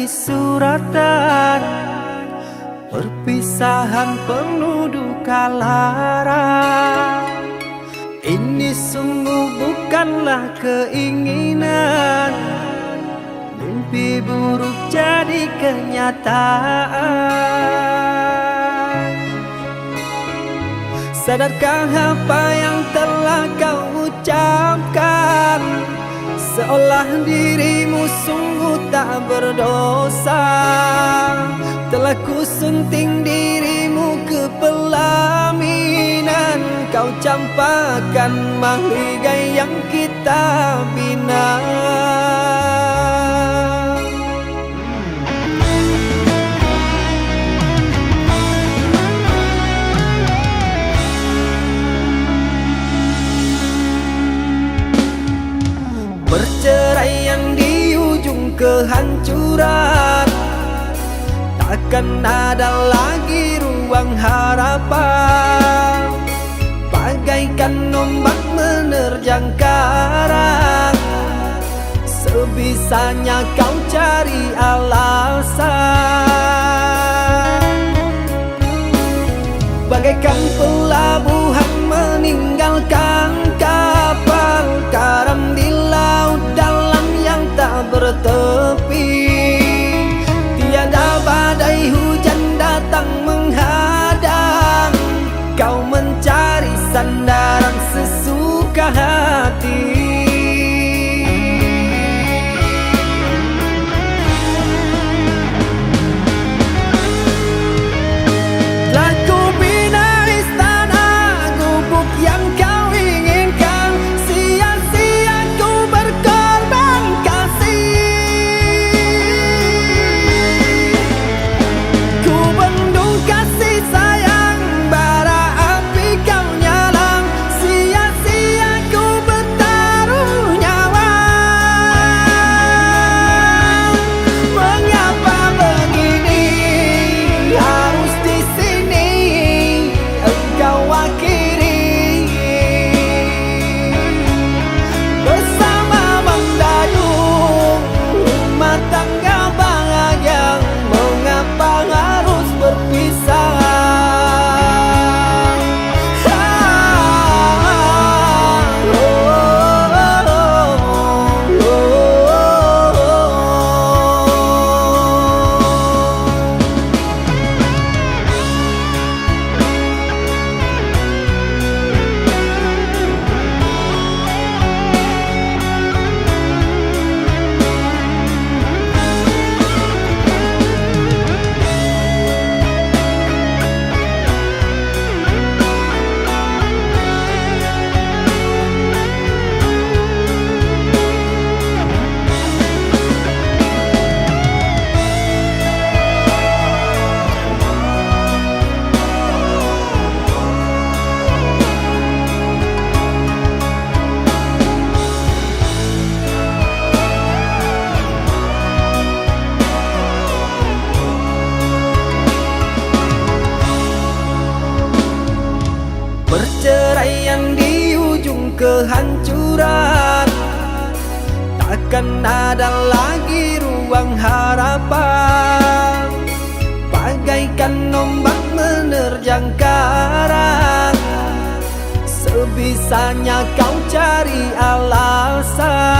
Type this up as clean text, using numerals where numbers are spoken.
suratan, perpisahan penuh duka lara. Ini sungguh bukanlah keinginan, mimpi buruk jadi kenyataan. Sadarkah apa yang telah kau ucapkan? Seolah dirimu sungguh tak berdosa. Telah kusunting dirimu ke pelaminan, kau campakkan mahligai yang kita bina. Perceraian di ujung kehancuran, takkan ada lagi ruang harapan. Bagaikan ombak menerjang karang, sebisanya kau cari alasan. Bagaikan pelabuhan meninggalkan kapal karam di laut dalam yang tak bertepi. Tiada badai hujan datang menghadang, kau mencari sandaran sesuka hati. Perceraian di ujung kehancuran, takkan ada lagi ruang harapan. Bagaikan ombak menerjang karang, sebisanya kau cari alasan.